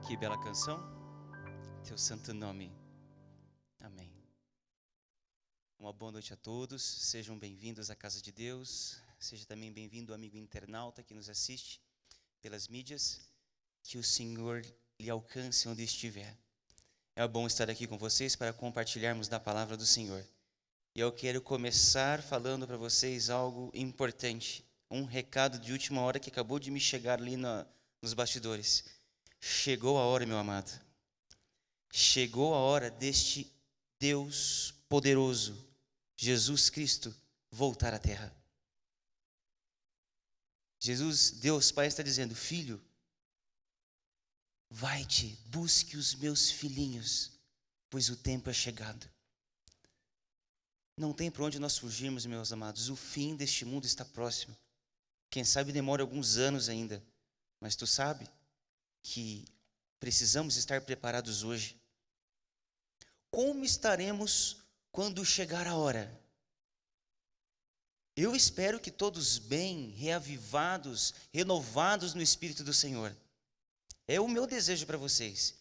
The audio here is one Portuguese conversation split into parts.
Que bela canção, teu santo nome, amém. Uma boa noite a todos, sejam bem-vindos à casa de Deus, seja também bem-vindo o amigo internauta que nos assiste pelas mídias, que o Senhor lhe alcance onde estiver. É bom estar aqui com vocês para compartilharmos da palavra do Senhor. E eu quero começar falando para vocês algo importante, um recado de última hora que acabou de me chegar ali nos bastidores. Chegou a hora, meu amado. Chegou a hora deste Deus poderoso, Jesus Cristo, voltar à terra. Jesus, Deus Pai, está dizendo: filho, vai-te, busque os meus filhinhos, pois o tempo é chegado. Não tem para onde nós fugirmos, meus amados. O fim deste mundo está próximo. Quem sabe demora alguns anos ainda, mas tu sabe que precisamos estar preparados hoje. Como estaremos quando chegar a hora? Eu espero que todos bem, reavivados, renovados no Espírito do Senhor. É o meu desejo para vocês.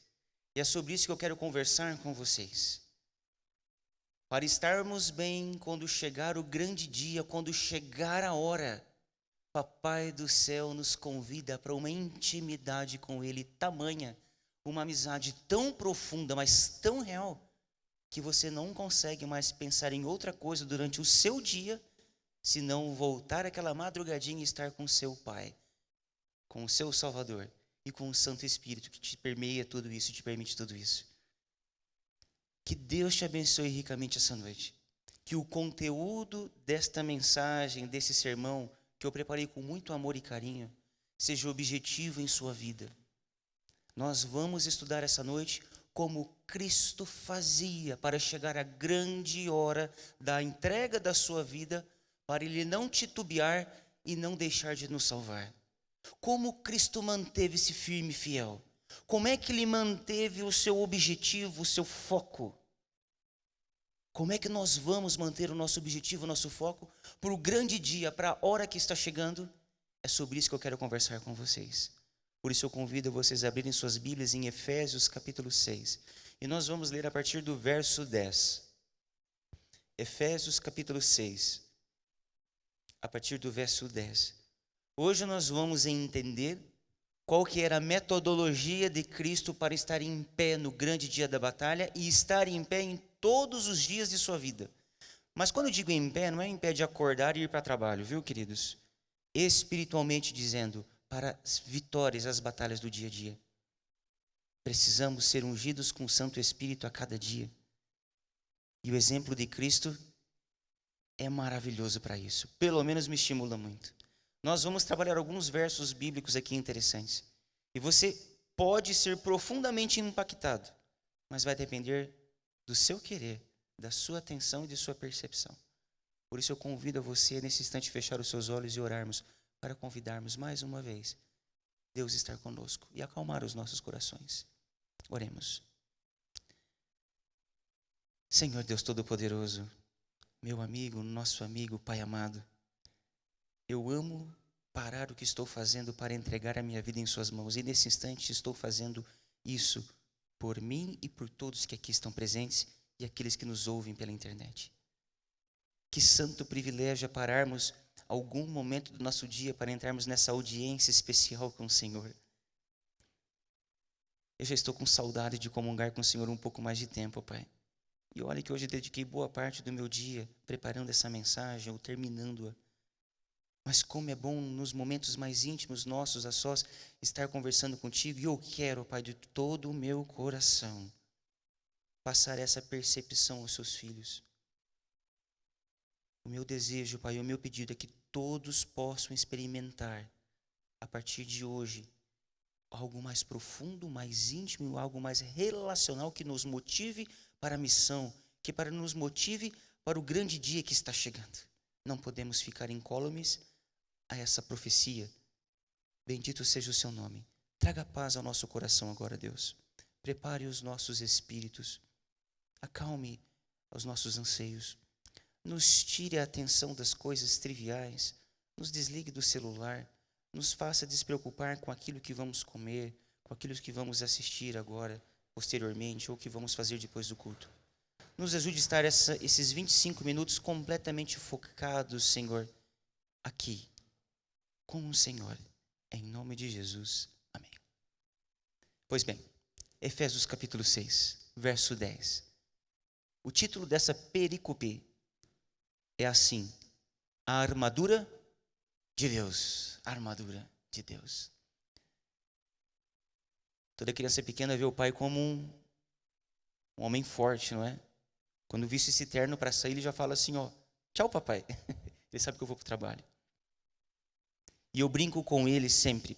E é sobre isso que eu quero conversar com vocês. Para estarmos bem quando chegar o grande dia, quando chegar a hora, Papai do céu nos convida para uma intimidade com Ele tamanha, uma amizade tão profunda, mas tão real, que você não consegue mais pensar em outra coisa durante o seu dia, senão voltar aquela madrugadinha e estar com seu Pai, com o seu Salvador e com o Santo Espírito que te permeia tudo isso, te permite tudo isso. Que Deus te abençoe ricamente essa noite. Que o conteúdo desta mensagem, desse sermão, que eu preparei com muito amor e carinho, seja objetivo em sua vida. Nós vamos estudar essa noite como Cristo fazia para chegar à grande hora da entrega da sua vida, para Ele não titubear e não deixar de nos salvar. Como Cristo manteve-se firme e fiel? Como é que Ele manteve o seu objetivo, o seu foco? Como é que nós vamos manter o nosso objetivo, o nosso foco, para o grande dia, para a hora que está chegando? É sobre isso que eu quero conversar com vocês. Por isso eu convido vocês a abrirem suas Bíblias em Efésios capítulo 6. E nós vamos ler a partir do verso 10. Efésios capítulo 6, a partir do verso 10. Hoje nós vamos entender qual que era a metodologia de Cristo para estar em pé no grande dia da batalha e estar em pé em todos os dias de sua vida. Mas quando eu digo em pé, não é em pé de acordar e ir para trabalho, viu, queridos? Espiritualmente dizendo, para as vitórias, as batalhas do dia a dia. Precisamos ser ungidos com o Santo Espírito a cada dia. E o exemplo de Cristo é maravilhoso para isso. Pelo menos me estimula muito. Nós vamos trabalhar alguns versos bíblicos aqui interessantes. E você pode ser profundamente impactado, mas vai depender do seu querer, da sua atenção e de sua percepção. Por isso eu convido a você, nesse instante, fechar os seus olhos e orarmos, para convidarmos mais uma vez Deus estar conosco e acalmar os nossos corações. Oremos. Senhor Deus Todo-Poderoso, meu amigo, nosso amigo, Pai amado, eu amo parar o que estou fazendo para entregar a minha vida em suas mãos. E nesse instante estou fazendo isso por mim e por todos que aqui estão presentes e aqueles que nos ouvem pela internet. Que santo privilégio é pararmos algum momento do nosso dia para entrarmos nessa audiência especial com o Senhor. Eu já estou com saudade de comungar com o Senhor um pouco mais de tempo, Pai. E olha que hoje dediquei boa parte do meu dia preparando essa mensagem ou terminando-a. Mas como é bom nos momentos mais íntimos nossos, a sós, estar conversando contigo. E eu quero, Pai, de todo o meu coração, passar essa percepção aos seus filhos. O meu desejo, Pai, o meu pedido é que todos possam experimentar, a partir de hoje, algo mais profundo, mais íntimo, algo mais relacional que nos motive para a missão, que nos motive para o grande dia que está chegando. Não podemos ficar incólumes a essa profecia. Bendito seja o seu nome. Traga paz ao nosso coração agora, Deus. Prepare os nossos espíritos. Acalme os nossos anseios. Nos tire a atenção das coisas triviais. Nos desligue do celular. Nos faça despreocupar com aquilo que vamos comer, com aquilo que vamos assistir agora, posteriormente, ou que vamos fazer depois do culto. Nos ajude a estar esses 25 minutos completamente focados, Senhor, aqui, com o Senhor, em nome de Jesus. Amém. Pois bem, Efésios capítulo 6, verso 10. O título dessa perícope é assim: a armadura de Deus. A armadura de Deus. Toda criança pequena vê o pai como um homem forte, não é? Quando viste esse terno para sair, ele já fala assim, ó, tchau papai. Ele sabe que eu vou para o trabalho. E eu brinco com ele sempre: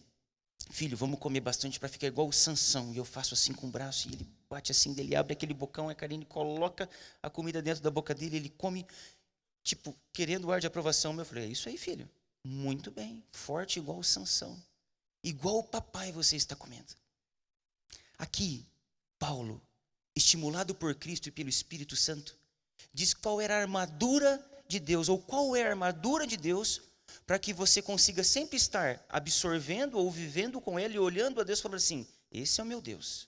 filho, vamos comer bastante para ficar igual o Sansão. E eu faço assim com o braço, e ele bate assim, ele abre aquele bocão, a Karine coloca a comida dentro da boca dele, ele come, tipo, querendo o ar de aprovação. Eu falei, é isso aí, filho. Muito bem, forte igual o Sansão. Igual o papai você está comendo. Aqui, Paulo, estimulado por Cristo e pelo Espírito Santo, diz qual era a armadura de Deus, ou qual é a armadura de Deus, para que você consiga sempre estar absorvendo ou vivendo com Ele, olhando a Deus, falando assim, esse é o meu Deus.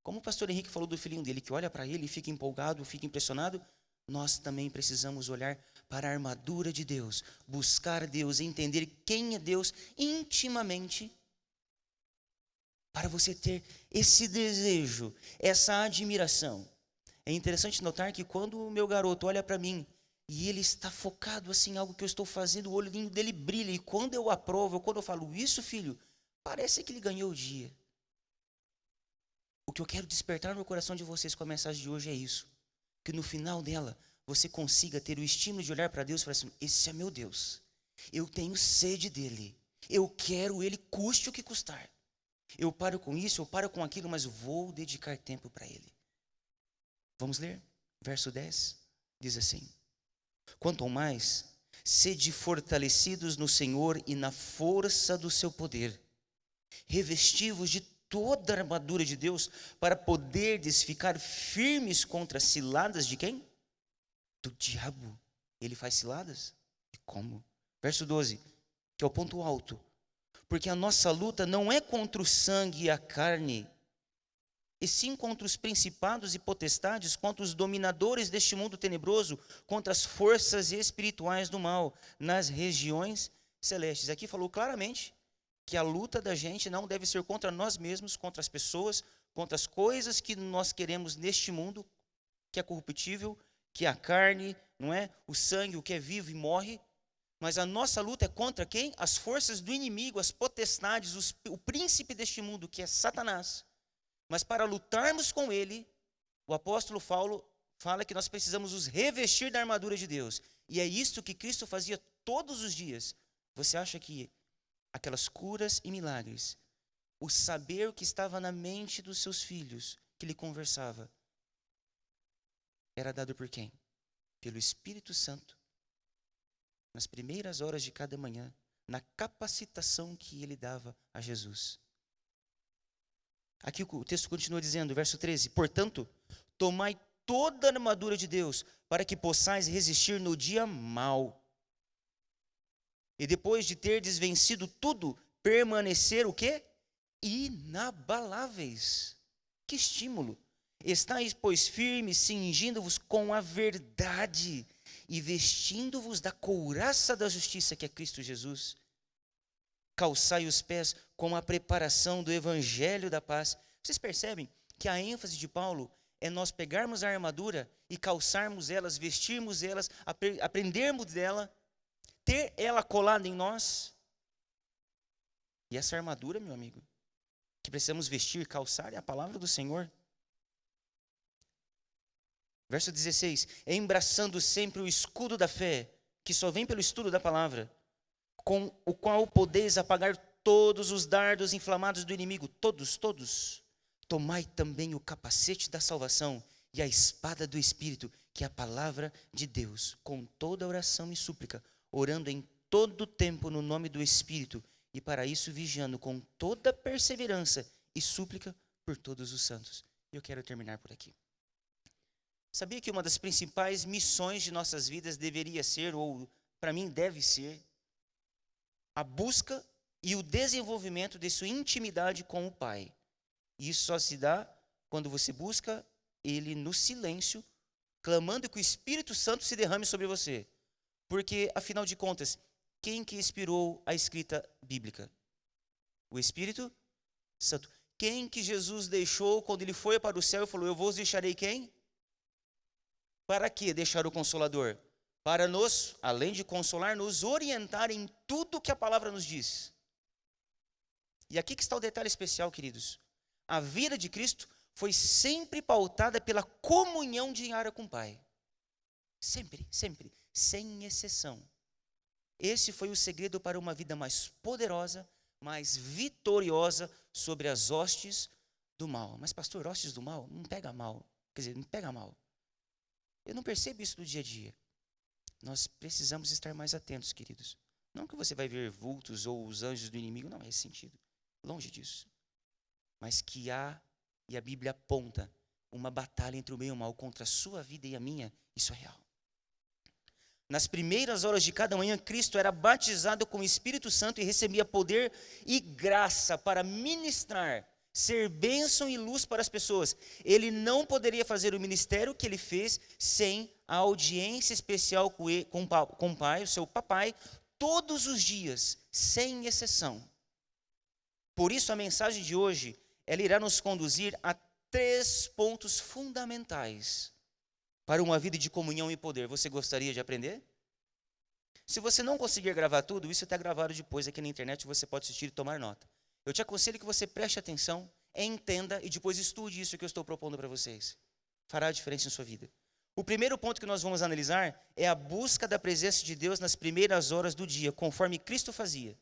Como o pastor Henrique falou do filhinho dele, que olha para ele e fica empolgado, fica impressionado, nós também precisamos olhar para a armadura de Deus, buscar Deus, entender quem é Deus intimamente, para você ter esse desejo, essa admiração. É interessante notar que quando o meu garoto olha para mim e ele está focado assim em algo que eu estou fazendo, o olho dele brilha. E quando eu aprovo, quando eu falo isso, filho, parece que ele ganhou o dia. O que eu quero despertar no coração de vocês com a mensagem de hoje é isso. Que no final dela, você consiga ter o estímulo de olhar para Deus e falar assim, esse é meu Deus. Eu tenho sede dele. Eu quero ele, custe o que custar. Eu paro com isso, eu paro com aquilo, mas vou dedicar tempo para ele. Vamos ler? Verso 10 diz assim: quanto ao mais, sede fortalecidos no Senhor e na força do seu poder, revesti-vos de toda a armadura de Deus, para poderdes ficar firmes contra as ciladas de quem? Do diabo. Ele faz ciladas? E como? Verso 12, que é o ponto alto. Porque a nossa luta não é contra o sangue e a carne, e sim contra os principados e potestades, contra os dominadores deste mundo tenebroso, contra as forças espirituais do mal, nas regiões celestes. Aqui falou claramente que a luta da gente não deve ser contra nós mesmos, contra as pessoas, contra as coisas que nós queremos neste mundo, que é corruptível, que é a carne, não é? O sangue, o que é vivo e morre. Mas a nossa luta é contra quem? As forças do inimigo, as potestades, o príncipe deste mundo, que é Satanás. Mas para lutarmos com ele, o apóstolo Paulo fala que nós precisamos nos revestir da armadura de Deus. E é isso que Cristo fazia todos os dias. Você acha que aquelas curas e milagres, o saber o que estava na mente dos seus filhos, que ele conversava, era dado por quem? Pelo Espírito Santo. Nas primeiras horas de cada manhã, na capacitação que ele dava a Jesus. Aqui o texto continua dizendo, verso 13, portanto, tomai toda a armadura de Deus, para que possais resistir no dia mau. E depois de terdes vencido tudo, permanecer o quê? Inabaláveis. Que estímulo! Estais, pois, firmes, cingindo-vos com a verdade, e vestindo-vos da couraça da justiça, que é Cristo Jesus. Calçai os pés com a preparação do evangelho da paz. Vocês percebem que a ênfase de Paulo é nós pegarmos a armadura e calçarmos elas, vestirmos elas, aprendermos dela, ter ela colada em nós. E essa armadura, meu amigo, que precisamos vestir, calçar, é a palavra do Senhor. Verso 16, embraçando sempre o escudo da fé, que só vem pelo estudo da palavra, com o qual podeis apagar todos os dardos inflamados do inimigo, todos. Tomai também o capacete da salvação e a espada do Espírito, que é a palavra de Deus, com toda oração e súplica, orando em todo tempo no nome do Espírito, e para isso vigiando com toda perseverança e súplica por todos os santos. Eu quero terminar por aqui. Sabia que uma das principais missões de nossas vidas deveria ser, ou para mim deve ser, a busca e o desenvolvimento de sua intimidade com o Pai. E isso só se dá quando você busca ele no silêncio, clamando que o Espírito Santo se derrame sobre você. Porque, afinal de contas, quem que inspirou a escrita bíblica? O Espírito Santo. Quem que Jesus deixou quando ele foi para o céu e falou, eu vos deixarei quem? Para que deixar o Consolador? Para nos, além de consolar, nos orientar em tudo que a palavra nos diz. E aqui que está o detalhe especial, queridos. A vida de Cristo foi sempre pautada pela comunhão diária com o Pai. Sempre, sempre, sem exceção. Esse foi o segredo para uma vida mais poderosa, mais vitoriosa sobre as hostes do mal. Mas, pastor, hostes do mal não pega mal. Quer dizer, não pega mal. Eu não percebo isso no dia a dia. Nós precisamos estar mais atentos, queridos. Não que você vai ver vultos ou os anjos do inimigo, não é esse sentido. Longe disso. Mas que há, e a Bíblia aponta, uma batalha entre o bem e o mal contra a sua vida e a minha, isso é real. Nas primeiras horas de cada manhã, Cristo era batizado com o Espírito Santo e recebia poder e graça para ministrar, ser bênção e luz para as pessoas. Ele não poderia fazer o ministério que ele fez sem a audiência especial com o Pai, o seu papai, todos os dias, sem exceção. Por isso, a mensagem de hoje, ela irá nos conduzir a 3 pontos fundamentais para uma vida de comunhão e poder. Você gostaria de aprender? Se você não conseguir gravar tudo, isso está gravado depois aqui na internet, você pode assistir e tomar nota. Eu te aconselho que você preste atenção, entenda e depois estude isso que eu estou propondo para vocês. Fará a diferença em sua vida. O primeiro ponto que nós vamos analisar é a busca da presença de Deus nas primeiras horas do dia, conforme Cristo fazia.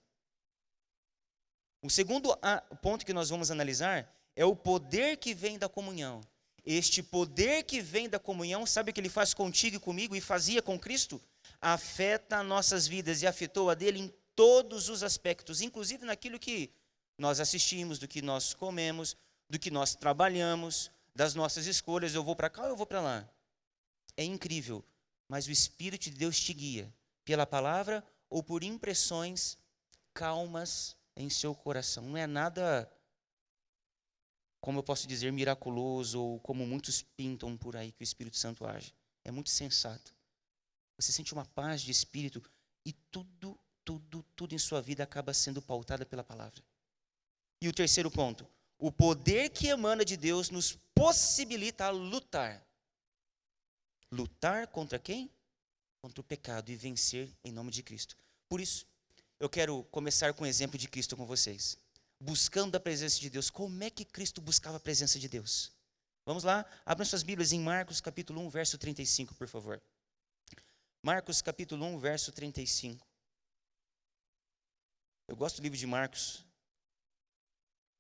O segundo ponto que nós vamos analisar é o poder que vem da comunhão. Este poder que vem da comunhão, sabe o que ele faz contigo e comigo e fazia com Cristo? Afeta nossas vidas e afetou a dele em todos os aspectos, inclusive naquilo que nós assistimos, do que nós comemos, do que nós trabalhamos, das nossas escolhas, eu vou para cá ou eu vou para lá. É incrível, mas o Espírito de Deus te guia pela palavra ou por impressões calmas em seu coração. Não é nada, como eu posso dizer, miraculoso ou como muitos pintam por aí que o Espírito Santo age. É muito sensato. Você sente uma paz de espírito e tudo em sua vida acaba sendo pautada pela palavra. E o terceiro ponto, o poder que emana de Deus nos possibilita lutar. Lutar contra quem? Contra o pecado e vencer em nome de Cristo. Por isso, eu quero começar com o exemplo de Cristo com vocês. Buscando a presença de Deus. Como é que Cristo buscava a presença de Deus? Vamos lá, abram suas Bíblias em Marcos capítulo 1, verso 35, por favor. Marcos capítulo 1, verso 35. Eu gosto do livro de Marcos.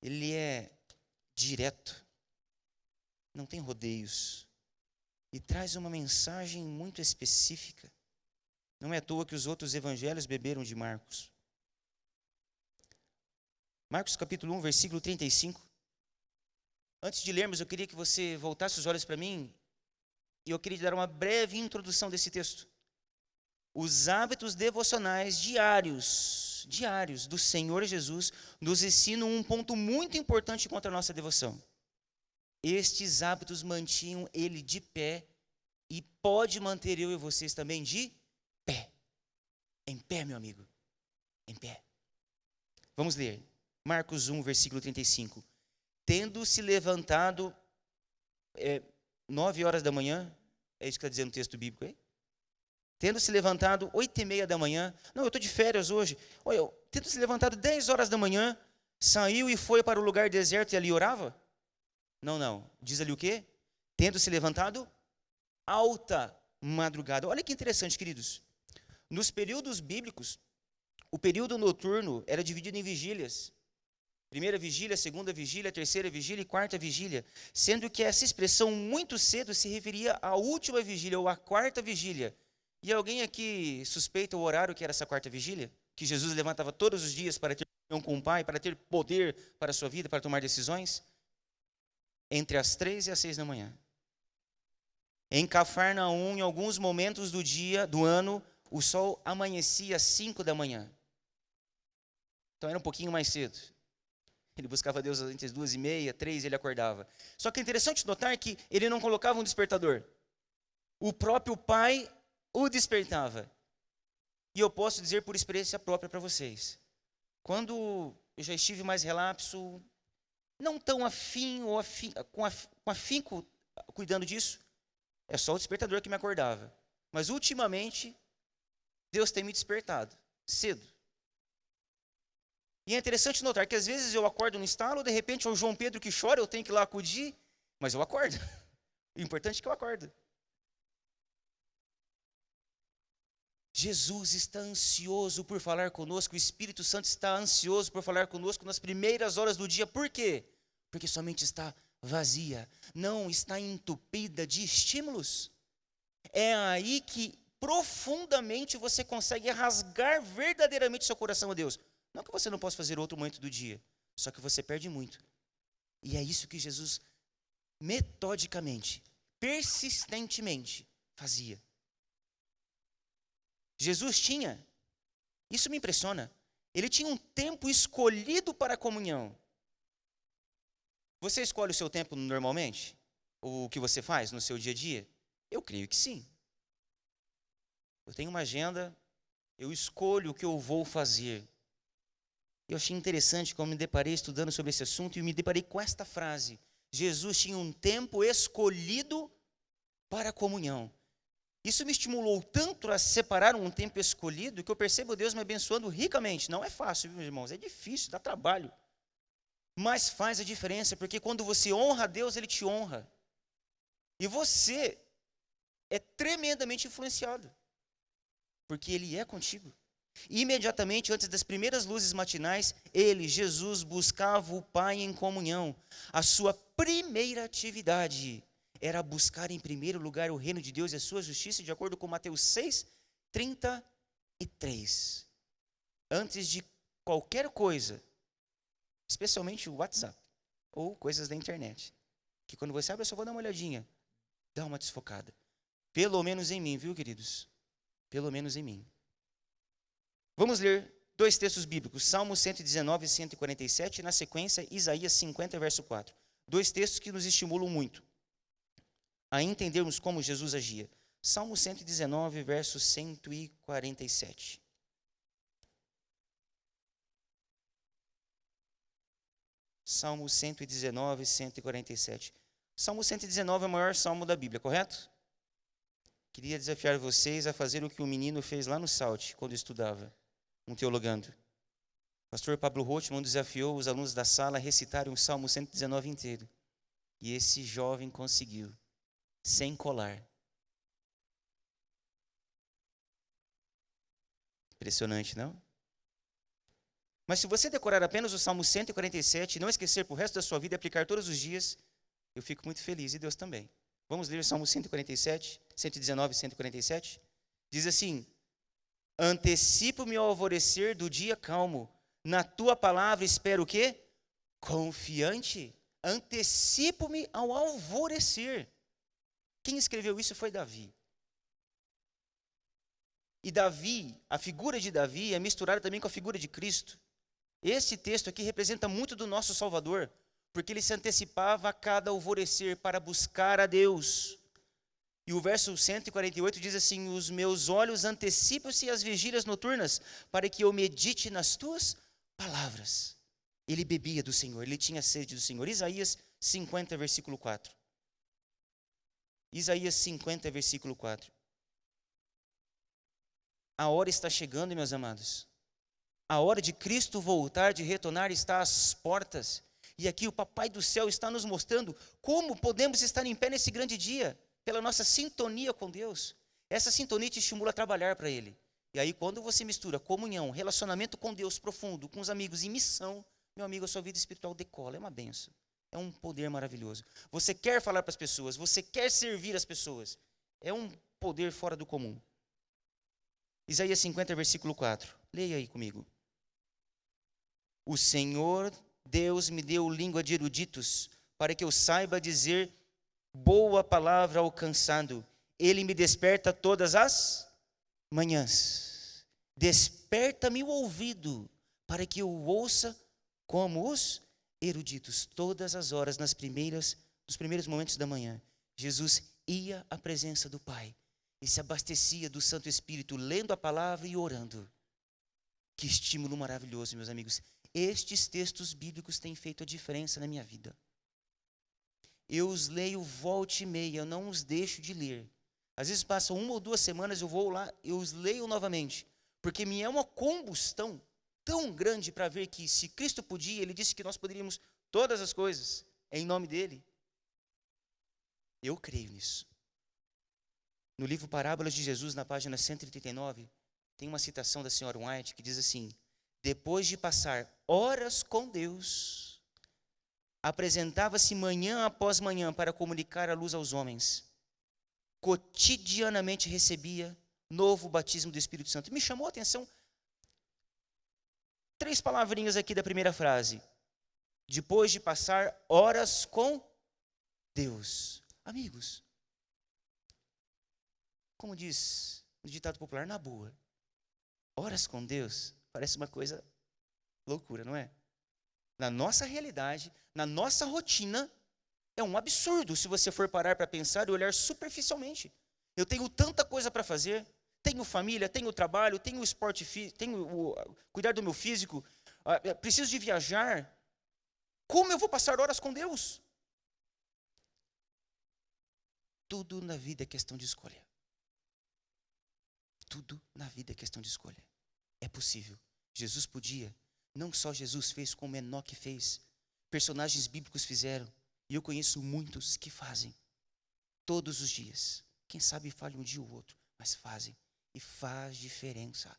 Ele é direto, não tem rodeios, e traz uma mensagem muito específica. Não é à toa que os outros evangelhos beberam de Marcos. Marcos capítulo 1, versículo 35. Antes de lermos, eu queria que você voltasse os olhos para mim, e eu queria te dar uma breve introdução desse texto. Os hábitos devocionais diários do Senhor Jesus nos ensinam um ponto muito importante quanto à nossa devoção. Estes hábitos mantinham ele de pé e pode manter eu e vocês também de pé. Em pé, meu amigo. Em pé. Vamos ler. Marcos 1, versículo 35. Tendo se levantado 9 horas da manhã, é isso que está dizendo o texto bíblico aí? Tendo se levantado 8h30 da manhã, não, eu estou de férias hoje, olha, tendo se levantado 10 horas da manhã, saiu e foi para o lugar deserto e ali orava? Não, diz ali o quê? Tendo se levantado alta madrugada. Olha que interessante, queridos. Nos períodos bíblicos, o período noturno era dividido em vigílias. Primeira vigília, segunda vigília, terceira vigília e quarta vigília. Sendo que essa expressão muito cedo se referia à última vigília ou à quarta vigília. E alguém aqui suspeita o horário que era essa quarta vigília? Que Jesus levantava todos os dias para ter comunhão com o Pai, para ter poder para a sua vida, para tomar decisões? Entre as 3 e as 6 da manhã. Em Cafarnaum, em alguns momentos do ano, o sol amanhecia às 5 da manhã. Então era um pouquinho mais cedo. Ele buscava Deus entre as 2h30, 3h ele acordava. Só que é interessante notar que ele não colocava um despertador. O próprio Pai o despertava. E eu posso dizer por experiência própria para vocês. Quando eu já estive mais relapso, não tão afim ou com afinco cuidando disso, é só o despertador que me acordava. Mas ultimamente, Deus tem me despertado cedo. E é interessante notar que às vezes eu acordo no estalo, de repente é o João Pedro que chora, eu tenho que ir lá acudir, mas eu acordo. O importante é que eu acordo. Jesus está ansioso por falar conosco, o Espírito Santo está ansioso por falar conosco nas primeiras horas do dia. Por quê? Porque sua mente está vazia, não está entupida de estímulos. É aí que profundamente você consegue rasgar verdadeiramente seu coração a Deus. Não que você não possa fazer outro momento do dia, só que você perde muito. E é isso que Jesus metodicamente, persistentemente fazia. Jesus tinha, isso me impressiona, ele tinha um tempo escolhido para a comunhão. Você escolhe o seu tempo normalmente? O que você faz no seu dia a dia? Eu creio que sim. Eu tenho uma agenda, eu escolho o que eu vou fazer. Eu achei interessante quando me deparei estudando sobre esse assunto e me deparei com esta frase. Jesus tinha um tempo escolhido para a comunhão. Isso me estimulou tanto a separar um tempo escolhido que eu percebo Deus me abençoando ricamente. Não é fácil, meus irmãos, é difícil, dá trabalho. Mas faz a diferença, porque quando você honra a Deus, Ele te honra. E você é tremendamente influenciado, porque Ele é contigo. Imediatamente antes das primeiras luzes matinais, ele, Jesus, buscava o Pai em comunhão. A sua primeira atividade era buscar em primeiro lugar o reino de Deus e a sua justiça, de acordo com Mateus 6:33. Antes de qualquer coisa, especialmente o WhatsApp ou coisas da internet, que quando você abre, eu só vou dar uma olhadinha, dá uma desfocada. Pelo menos em mim, viu, queridos? Pelo menos em mim. Vamos ler 2 textos bíblicos, Salmo 119 e 147, e na sequência, Isaías 50, verso 4. 2 textos que nos estimulam muito a entendermos como Jesus agia. Salmo 119, verso 147. Salmo 119, 147. Salmo 119 é o maior salmo da Bíblia, correto? Queria desafiar vocês a fazer o que o menino fez lá no Salte, quando estudava, teologando. O pastor Pablo Rothman desafiou os alunos da sala a recitarem o Salmo 119 inteiro. E esse jovem conseguiu, sem colar. Impressionante, não? Mas se você decorar apenas o Salmo 147 e não esquecer para o resto da sua vida e aplicar todos os dias, eu fico muito feliz e Deus também. Vamos ler o Salmo 147, 119 e 147? Diz assim: antecipo-me ao alvorecer do dia calmo, na tua palavra espero o quê? Confiante. Antecipo-me ao alvorecer. Quem escreveu isso foi Davi. E Davi, a figura de Davi é misturada também com a figura de Cristo. Esse texto aqui representa muito do nosso Salvador, porque ele se antecipava a cada alvorecer para buscar a Deus. E o verso 148 diz assim: os meus olhos antecipam-se às vigílias noturnas, para que eu medite nas tuas palavras. Ele bebia do Senhor, ele tinha sede do Senhor. Isaías 50, versículo 4. Isaías 50, versículo 4. A hora está chegando, meus amados. A hora de Cristo voltar, de retornar, está às portas. E aqui o Papai do Céu está nos mostrando como podemos estar em pé nesse grande dia, pela nossa sintonia com Deus. Essa sintonia te estimula a trabalhar para Ele. E aí, quando você mistura comunhão, relacionamento com Deus profundo, com os amigos e missão, meu amigo, a sua vida espiritual decola. É uma benção. É um poder maravilhoso. Você quer falar para as pessoas, você quer servir as pessoas. É um poder fora do comum. Isaías 50, versículo 4. Leia aí comigo. O Senhor Deus me deu língua de eruditos, para que eu saiba dizer boa palavra ao cansado. Ele me desperta todas as manhãs. Desperta-me o ouvido, para que eu ouça como os eruditos, todas as horas, nos primeiros momentos da manhã, Jesus ia à presença do Pai e se abastecia do Santo Espírito, lendo a palavra e orando. Que estímulo maravilhoso, meus amigos. Estes textos bíblicos têm feito a diferença na minha vida. Eu os leio volta e meia, eu não os deixo de ler. Às vezes passam 1 ou 2 semanas, eu vou lá, eu os leio novamente, porque me é uma combustão tão grande para ver que se Cristo podia, Ele disse que nós poderíamos todas as coisas, em nome dEle. Eu creio nisso. No livro Parábolas de Jesus, na página 139, tem uma citação da senhora White que diz assim: depois de passar horas com Deus, apresentava-se manhã após manhã para comunicar a luz aos homens. Cotidianamente recebia novo batismo do Espírito Santo. Me chamou a atenção 3 palavrinhas aqui da primeira frase. Depois de passar horas com Deus. Amigos, como diz o ditado popular, na boa, horas com Deus parece uma coisa loucura, não é? Na nossa realidade, na nossa rotina, é um absurdo se você for parar para pensar e olhar superficialmente. Eu tenho tanta coisa para fazer, tenho família, tenho trabalho, tenho esporte físico, tenho cuidar do meu físico, preciso de viajar. Como eu vou passar horas com Deus? Tudo na vida é questão de escolha. Tudo na vida é questão de escolha. É possível. Jesus podia. Não só Jesus fez, como Enoque fez. Personagens bíblicos fizeram. E eu conheço muitos que fazem. Todos os dias. Quem sabe falha um dia ou outro, mas fazem. E faz diferença.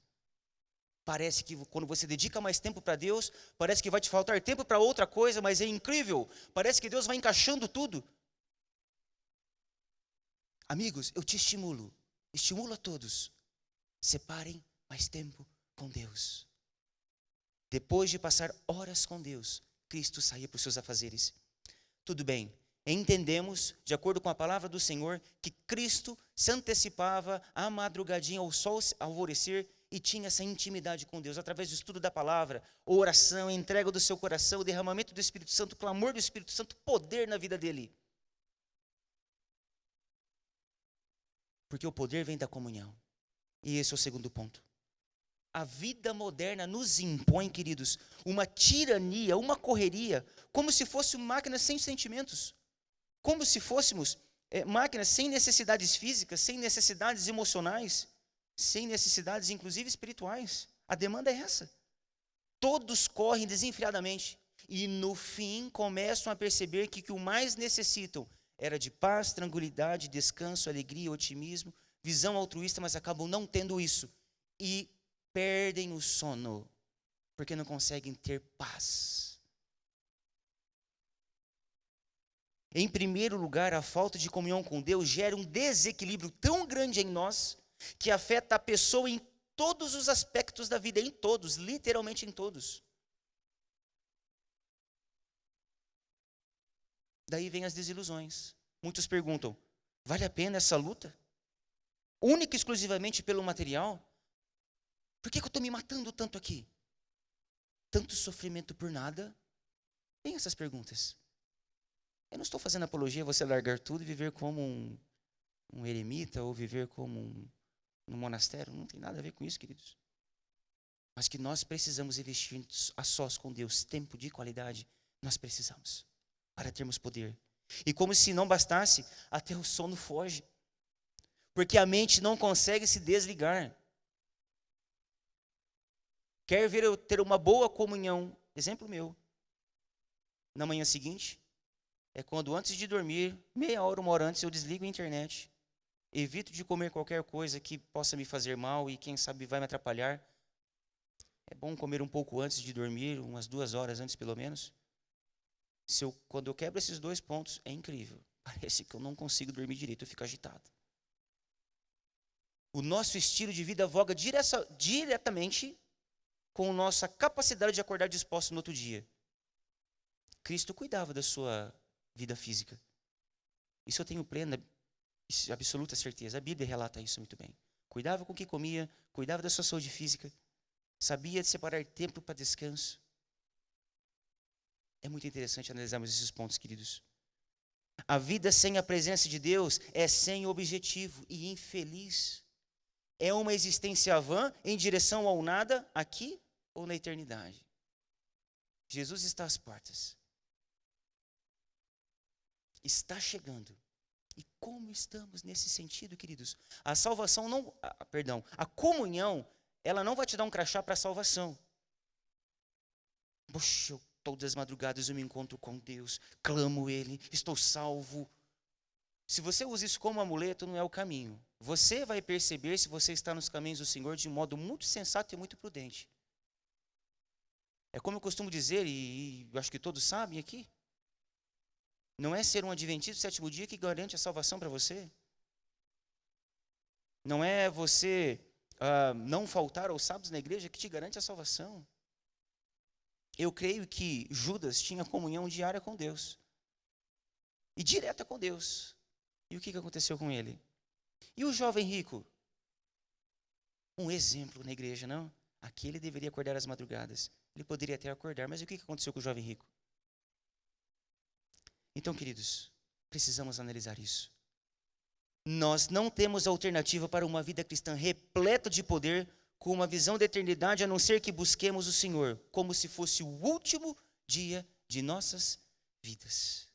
Parece que quando você dedica mais tempo para Deus, parece que vai te faltar tempo para outra coisa, mas é incrível. Parece que Deus vai encaixando tudo. Amigos, eu te estimulo a todos. Separem mais tempo com Deus. Depois de passar horas com Deus, Cristo saía para os seus afazeres. Tudo bem, entendemos, de acordo com a palavra do Senhor, que Cristo se antecipava à madrugadinha ao sol alvorecer e tinha essa intimidade com Deus, através do estudo da palavra, oração, entrega do seu coração, derramamento do Espírito Santo, clamor do Espírito Santo, poder na vida dele. Porque o poder vem da comunhão. E esse é o segundo ponto. A vida moderna nos impõe, queridos, uma tirania, uma correria, como se fosse máquinas sem sentimentos. Como se fôssemos máquinas sem necessidades físicas, sem necessidades emocionais, sem necessidades, inclusive, espirituais. A demanda é essa. Todos correm desenfreadamente. E, no fim, começam a perceber que o mais necessitam era de paz, tranquilidade, descanso, alegria, otimismo, visão altruísta, mas acabam não tendo isso. E perdem o sono, porque não conseguem ter paz. Em primeiro lugar, a falta de comunhão com Deus gera um desequilíbrio tão grande em nós, que afeta a pessoa em todos os aspectos da vida, em todos, literalmente em todos. Daí vem as desilusões. Muitos perguntam, vale a pena essa luta? Única e exclusivamente pelo material? Por que eu estou me matando tanto aqui? Tanto sofrimento por nada? Tem essas perguntas. Eu não estou fazendo apologia a você largar tudo e viver como um eremita ou viver como um monastério. Não tem nada a ver com isso, queridos. Mas que nós precisamos investir a sós com Deus, tempo de qualidade, nós precisamos, para termos poder. E como se não bastasse, até o sono foge. Porque a mente não consegue se desligar. Quer ver eu ter uma boa comunhão? Exemplo meu. Na manhã seguinte, é quando antes de dormir, meia hora, 1 hora antes, eu desligo a internet. Evito de comer qualquer coisa que possa me fazer mal e quem sabe vai me atrapalhar. É bom comer um pouco antes de dormir, umas 2 horas antes pelo menos. Quando eu quebro esses 2 pontos, é incrível. Parece que eu não consigo dormir direito, eu fico agitado. O nosso estilo de vida voga diretamente com a nossa capacidade de acordar disposto no outro dia. Cristo cuidava da sua vida física. Isso eu tenho plena, absoluta certeza. A Bíblia relata isso muito bem. Cuidava com o que comia, cuidava da sua saúde física, sabia de separar tempo para descanso. É muito interessante analisarmos esses pontos, queridos. A vida sem a presença de Deus é sem objetivo e infeliz. É uma existência vã em direção ao nada, aqui ou na eternidade. Jesus está às portas. Está chegando. E como estamos nesse sentido, queridos? A salvação não, a comunhão, ela não vai te dar um crachá para a salvação. Poxa, todas as madrugadas eu me encontro com Deus, clamo Ele, estou salvo. Se você usa isso como amuleto, não é o caminho. Você vai perceber se você está nos caminhos do Senhor de modo muito sensato e muito prudente. É como eu costumo dizer, e acho que todos sabem aqui, não é ser um adventista do sétimo dia que garante a salvação para você. Não é você não faltar aos sábados na igreja que te garante a salvação. Eu creio que Judas tinha comunhão diária com Deus. E direta com Deus. E o que aconteceu com ele? E o jovem rico? Um exemplo na igreja, não? Aqui ele deveria acordar às madrugadas. Ele poderia até acordar, mas o que aconteceu com o jovem rico? Então, queridos, precisamos analisar isso. Nós não temos alternativa para uma vida cristã repleta de poder, com uma visão da eternidade, a não ser que busquemos o Senhor, como se fosse o último dia de nossas vidas.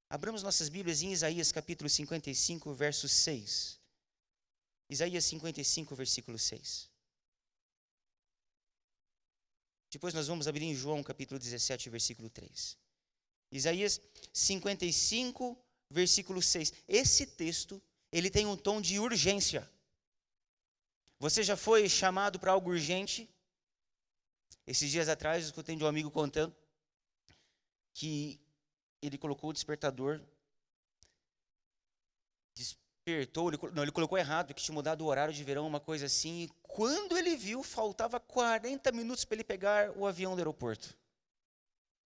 Abramos nossas Bíblias em Isaías capítulo 55, verso 6. Isaías 55, versículo 6. Depois nós vamos abrir em João capítulo 17, versículo 3. Isaías 55, versículo 6. Esse texto, ele tem um tom de urgência. Você já foi chamado para algo urgente? Esses dias atrás, eu escutei de um amigo contando que ele colocou o despertador, ele colocou errado, que tinha mudado o horário de verão, uma coisa assim, e quando ele viu, faltava 40 minutos para ele pegar o avião do aeroporto.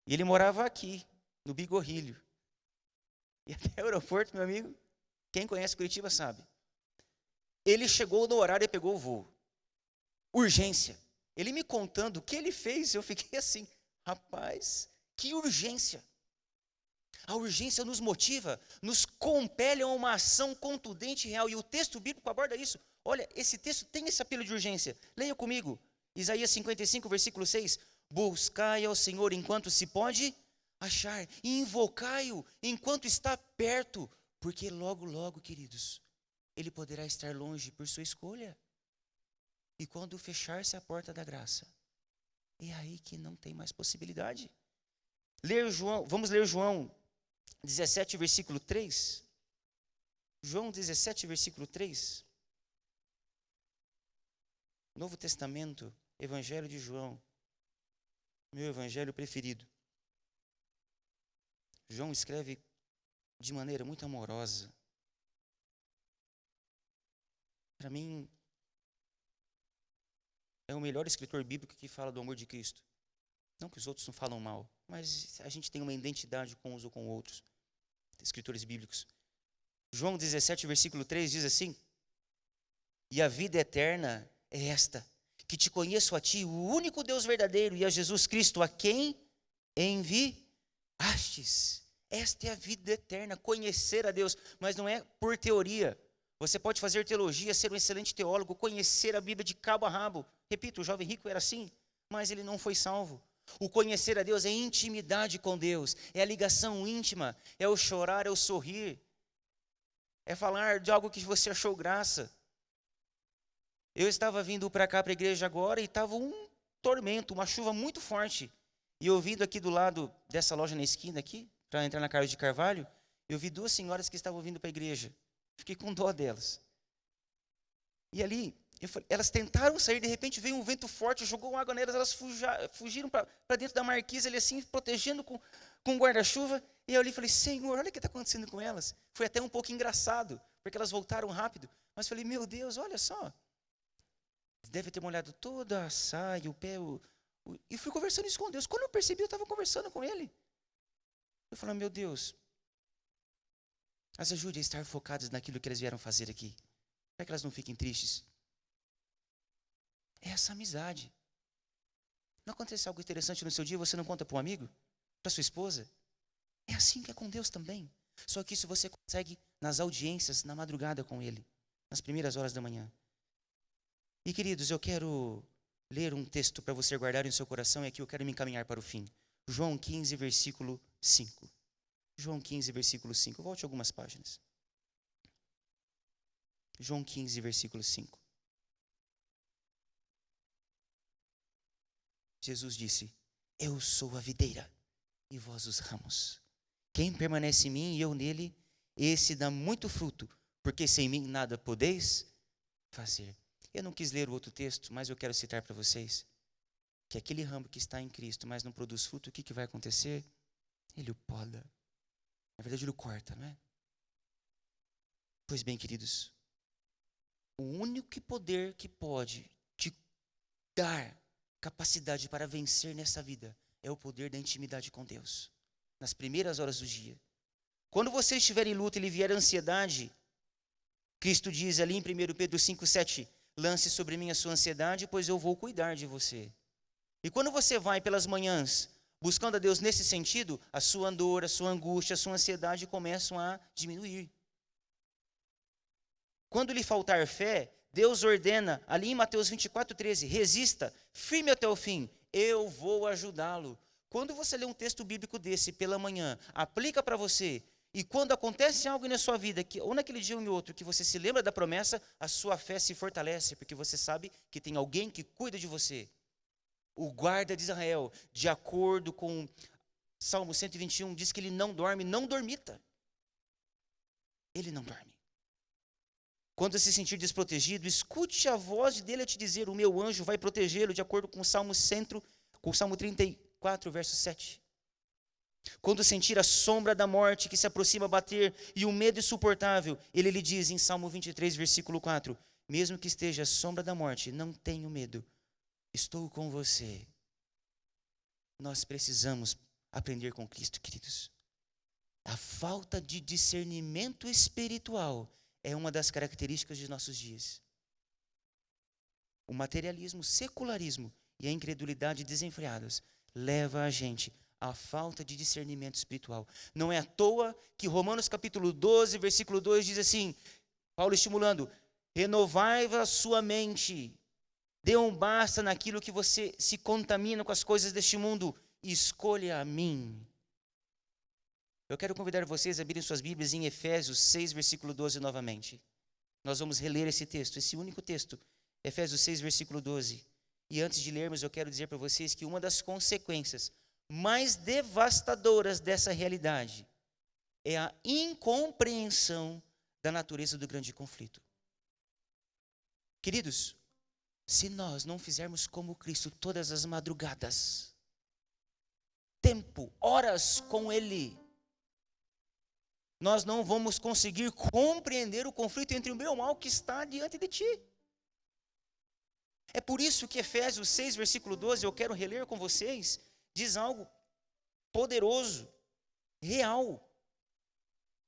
E ele morava aqui, no Bigorrilho. E até o aeroporto, meu amigo, quem conhece Curitiba sabe. Ele chegou no horário e pegou o voo. Urgência. Ele me contando o que ele fez, eu fiquei assim, rapaz, que urgência. A urgência nos motiva, nos compele a uma ação contundente e real. E o texto bíblico aborda isso. Olha, esse texto tem esse apelo de urgência. Leia comigo. Isaías 55, versículo 6. Buscai ao Senhor enquanto se pode achar. E invocai-o enquanto está perto. Porque logo, logo, queridos, ele poderá estar longe por sua escolha. E quando fechar-se a porta da graça, é aí que não tem mais possibilidade. Vamos ler João 17, versículo 3. João 17, versículo 3. Novo Testamento, Evangelho de João. Meu evangelho preferido. João escreve de maneira muito amorosa. Para mim, é o melhor escritor bíblico que fala do amor de Cristo. Não que os outros não falam mal, mas a gente tem uma identidade com uns ou com outros. Escritores bíblicos. João 17, versículo 3 diz assim: e a vida eterna é esta, que te conheço a ti, o único Deus verdadeiro, e a Jesus Cristo, a quem enviastes. Esta é a vida eterna, conhecer a Deus, mas não é por teoria. Você pode fazer teologia, ser um excelente teólogo, conhecer a Bíblia de cabo a rabo. Repito, o jovem rico era assim, mas ele não foi salvo. O conhecer a Deus é intimidade com Deus, é a ligação íntima, é o chorar, é o sorrir, é falar de algo que você achou graça. Eu estava vindo para cá, para a igreja agora, e estava um tormento, uma chuva muito forte. E eu vindo aqui do lado dessa loja na esquina aqui, para entrar na Carlos de Carvalho, eu vi duas senhoras que estavam vindo para a igreja. Fiquei com dó delas. E ali, elas tentaram sair, de repente veio um vento forte, jogou água nelas, elas fugiram para dentro da marquise, ali assim, protegendo com um guarda-chuva. E eu ali falei, Senhor, olha o que está acontecendo com elas. Foi até um pouco engraçado, porque elas voltaram rápido. Mas falei, meu Deus, olha só. Deve ter molhado toda a saia, o pé. E fui conversando isso com Deus. Quando eu percebi, eu estava conversando com Ele. Eu falei, meu Deus, as ajude a estar focadas naquilo que elas vieram fazer aqui, para que elas não fiquem tristes. É essa amizade. Não acontece algo interessante no seu dia, você não conta para um amigo? para sua esposa. É assim que é com Deus também. Só que isso você consegue nas audiências, na madrugada com Ele, nas primeiras horas da manhã. E queridos, eu quero ler um texto para você guardar em seu coração, e aqui eu quero me encaminhar para o fim. João 15, versículo 5. João 15, versículo 5. Volte algumas páginas. João 15, versículo 5. Jesus disse: eu sou a videira, e vós os ramos. Quem permanece em mim e eu nele, esse dá muito fruto, porque sem mim nada podeis fazer. Eu não quis ler o outro texto, mas eu quero citar para vocês que aquele ramo que está em Cristo, mas não produz fruto, o que vai acontecer? Ele o poda. Na verdade, ele o corta, não é? Pois bem, queridos, o único poder que pode te dar capacidade para vencer nessa vida é o poder da intimidade com Deus, nas primeiras horas do dia. Quando você estiver em luta e lhe vier a ansiedade, Cristo diz ali em 1 Pedro 5,7, lance sobre mim a sua ansiedade, pois eu vou cuidar de você. E quando você vai pelas manhãs buscando a Deus nesse sentido, a sua dor, a sua angústia, a sua ansiedade começam a diminuir. Quando lhe faltar fé, Deus ordena, ali em Mateus 24,13, resista, firme até o fim, eu vou ajudá-lo. Quando você lê um texto bíblico desse pela manhã, aplica para você, e quando acontece algo na sua vida, ou naquele dia ou em outro, que você se lembra da promessa, a sua fé se fortalece, porque você sabe que tem alguém que cuida de você. O guarda de Israel, de acordo com Salmo 121, diz que ele não dorme, não dormita. Ele não dorme. Quando se sentir desprotegido, escute a voz dele a te dizer, o meu anjo vai protegê-lo, de acordo com o Salmo 34, verso 7. Quando sentir a sombra da morte que se aproxima a bater e o medo insuportável, ele lhe diz em Salmo 23, versículo 4, mesmo que esteja a sombra da morte, não tenho medo, estou com você. Nós precisamos aprender com Cristo, queridos. A falta de discernimento espiritual é uma das características de nossos dias. O materialismo, o secularismo e a incredulidade desenfreadas leva a gente à falta de discernimento espiritual. Não é à toa que Romanos capítulo 12, versículo 2 diz assim, Paulo estimulando, renovai a sua mente, dê um basta naquilo que você se contamina com as coisas deste mundo, e escolha a mim. Eu quero convidar vocês a abrirem suas Bíblias em Efésios 6, versículo 12 novamente. Nós vamos reler esse texto, esse único texto, Efésios 6, versículo 12. E antes de lermos, eu quero dizer para vocês que uma das consequências mais devastadoras dessa realidade é a incompreensão da natureza do grande conflito. Queridos, se nós não fizermos como Cristo todas as madrugadas, tempo, horas com Ele, nós não vamos conseguir compreender o conflito entre o bem e o mal que está diante de ti. É por isso que Efésios 6, versículo 12, eu quero reler com vocês, diz algo poderoso, real.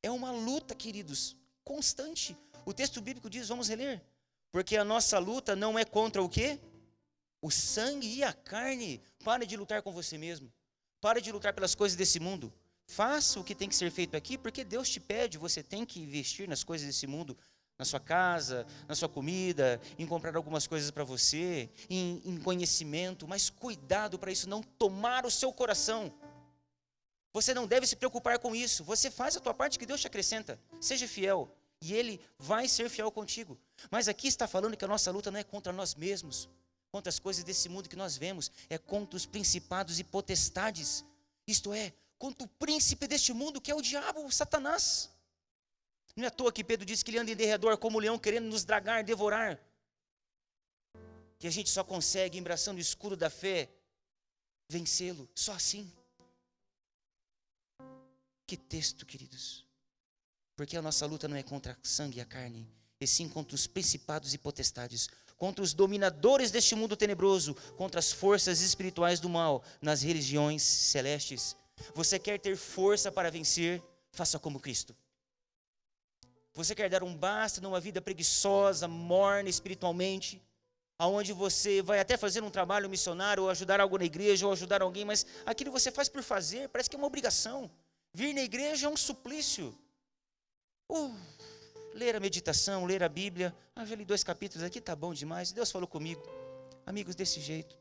É uma luta, queridos, constante. O texto bíblico diz, vamos reler, porque a nossa luta não é contra o quê? O sangue e a carne. Pare de lutar com você mesmo. Pare de lutar pelas coisas desse mundo. Faça o que tem que ser feito aqui, porque Deus te pede, você tem que investir nas coisas desse mundo, na sua casa, na sua comida, em comprar algumas coisas para você, em conhecimento, mas cuidado para isso não tomar o seu coração. Você não deve se preocupar com isso, você faz a tua parte que Deus te acrescenta, seja fiel, e Ele vai ser fiel contigo. Mas aqui está falando que a nossa luta não é contra nós mesmos, contra as coisas desse mundo que nós vemos, é contra os principados e potestades, isto é, contra o príncipe deste mundo, que é o diabo, o Satanás. Não é à toa que Pedro disse que ele anda em derredor como um leão, querendo nos dragar, devorar. Que a gente só consegue, embraçando o escudo da fé, vencê-lo, só assim. Que texto, queridos. Porque a nossa luta não é contra a sangue e a carne, e sim contra os principados e potestades, contra os dominadores deste mundo tenebroso, contra as forças espirituais do mal nas regiões celestes. Você quer ter força para vencer? Faça como Cristo. Você quer dar um basta numa vida preguiçosa, morna espiritualmente? aonde você vai até fazer um trabalho missionário, ou ajudar algo na igreja, ou ajudar alguém, mas aquilo você faz por fazer, parece que é uma obrigação. Vir na igreja é um suplício. Ler a meditação, ler a Bíblia, já li 2 capítulos aqui, tá bom demais, Deus falou comigo. Amigos, desse jeito,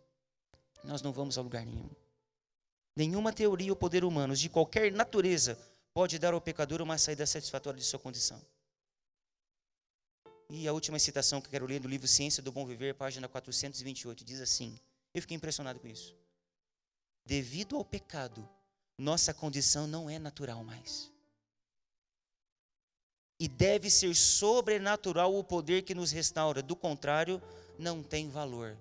nós não vamos a lugar nenhum. Nenhuma teoria ou poder humanos, de qualquer natureza, pode dar ao pecador uma saída satisfatória de sua condição. E a última citação que eu quero ler do livro Ciência do Bom Viver, página 428, diz assim, eu fiquei impressionado com isso. Devido ao pecado, nossa condição não é natural mais. E deve ser sobrenatural o poder que nos restaura, do contrário, não tem valor.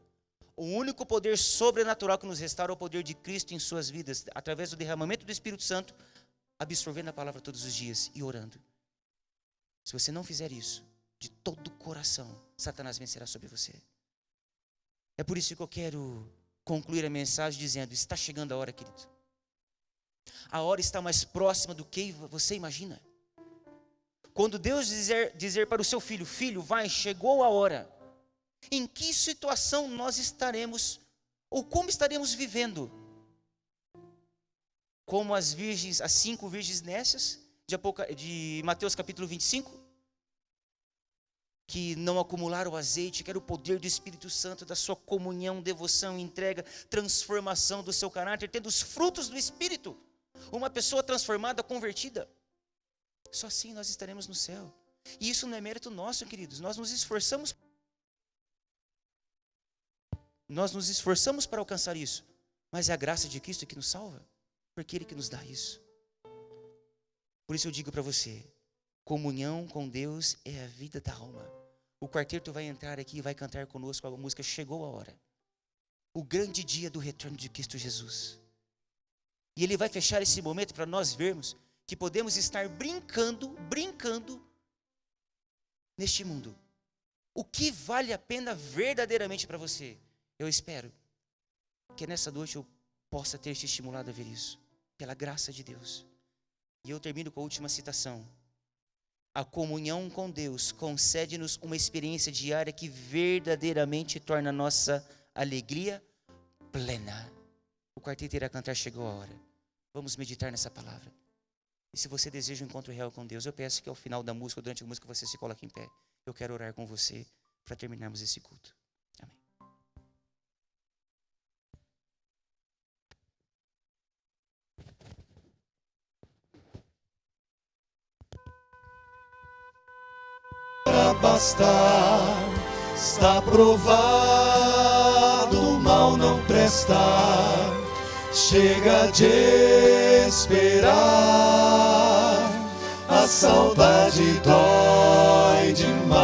O único poder sobrenatural que nos restaura é o poder de Cristo em suas vidas, através do derramamento do Espírito Santo, absorvendo a palavra todos os dias e orando. Se você não fizer isso, de todo o coração, Satanás vencerá sobre você. É por isso que eu quero concluir a mensagem dizendo, está chegando a hora, querido. A hora está mais próxima do que você imagina. Quando Deus dizer para o seu filho, filho, vai, chegou a hora. Em que situação nós estaremos, ou como estaremos vivendo? Como as 5 virgens nécias, de Mateus capítulo 25? Que não acumularam o azeite, que era o poder do Espírito Santo, da sua comunhão, devoção, entrega, transformação do seu caráter, tendo os frutos do Espírito. Uma pessoa transformada, convertida. Só assim nós estaremos no céu. E isso não é mérito nosso, queridos. Nós nos esforçamos para alcançar isso. Mas é a graça de Cristo que nos salva. Porque Ele que nos dá isso. Por isso eu digo para você, comunhão com Deus é a vida da alma. O quarteto vai entrar aqui e vai cantar conosco a música Chegou a Hora. O grande dia do retorno de Cristo Jesus. E Ele vai fechar esse momento para nós vermos que podemos estar brincando neste mundo. O que vale a pena verdadeiramente para você? Eu espero que nessa noite eu possa ter te estimulado a ver isso, pela graça de Deus. E eu termino com a última citação. A comunhão com Deus concede-nos uma experiência diária que verdadeiramente torna a nossa alegria plena. O quarteto irá cantar Chegou a Hora. Vamos meditar nessa palavra. E se você deseja um encontro real com Deus, eu peço que ao final da música, ou durante a música, você se coloque em pé. Eu quero orar com você para terminarmos esse culto. Amém. Bastar, está provado, o mal não presta. Chega de esperar, a saudade dói demais.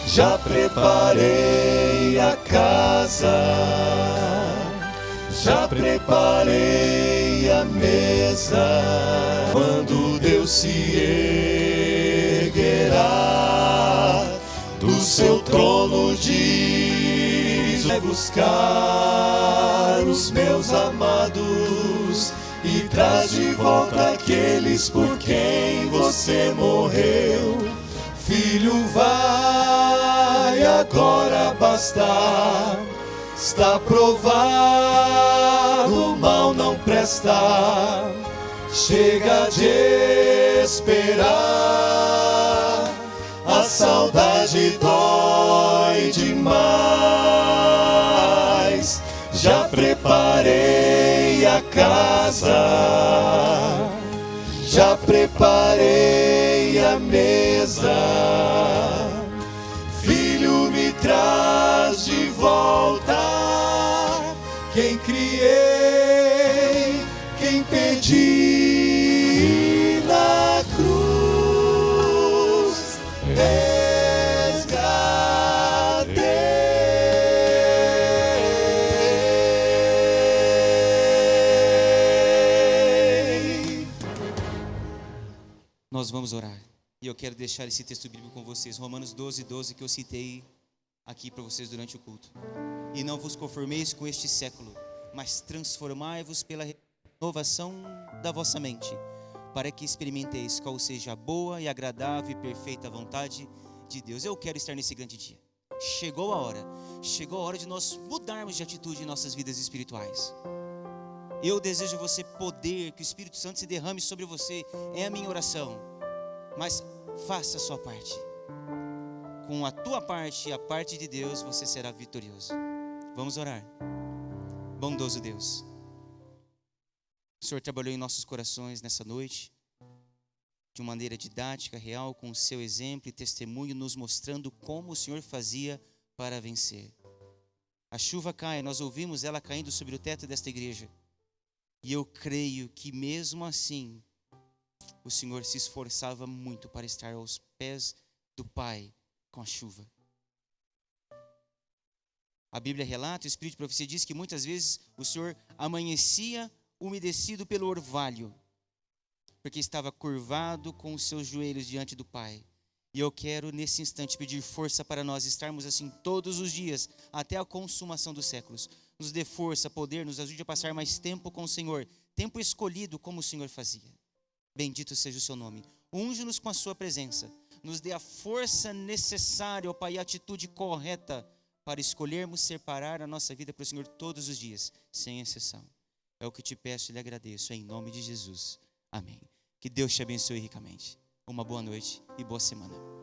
Já preparei a casa, já preparei a mesa. Quando Deus se erguerá do seu trono de buscar os meus amados e traz de volta aqueles por quem você morreu. Filho, vai agora bastar, está provado, o mal não presta. Chega de esperar, a saudade dói demais. Já preparei a casa, já preparei a mesa. Filho, me traz de volta quem criei, quem pedi na cruz. Nós vamos orar. E eu quero deixar esse texto bíblico com vocês. Romanos 12, que eu citei aqui para vocês durante o culto. E não vos conformeis com este século, mas transformai-vos pela renovação da vossa mente, para que experimenteis qual seja a boa e agradável e perfeita vontade de Deus. Eu quero estar nesse grande dia. Chegou a hora de nós mudarmos de atitude em nossas vidas espirituais. Eu desejo você poder, que o Espírito Santo se derrame sobre você, é a minha oração. Mas faça a sua parte. Com a tua parte e a parte de Deus, você será vitorioso. Vamos orar. Bondoso Deus, o Senhor trabalhou em nossos corações nessa noite, de uma maneira didática, real, com o seu exemplo e testemunho, nos mostrando como o Senhor fazia para vencer. A chuva cai, nós ouvimos ela caindo sobre o teto desta igreja. E eu creio que mesmo assim, o Senhor se esforçava muito para estar aos pés do Pai com a chuva. A Bíblia relata, o Espírito de Profecia diz que muitas vezes o Senhor amanhecia umedecido pelo orvalho, porque estava curvado com os seus joelhos diante do Pai. E eu quero nesse instante pedir força para nós estarmos assim todos os dias, até a consumação dos séculos. Nos dê força, poder, nos ajude a passar mais tempo com o Senhor, tempo escolhido como o Senhor fazia. Bendito seja o seu nome. Unge-nos com a sua presença. Nos dê a força necessária, ó Pai, e a atitude correta para escolhermos separar a nossa vida para o Senhor todos os dias, sem exceção. É o que te peço e lhe agradeço, em nome de Jesus. Amém. Que Deus te abençoe ricamente. Uma boa noite e boa semana.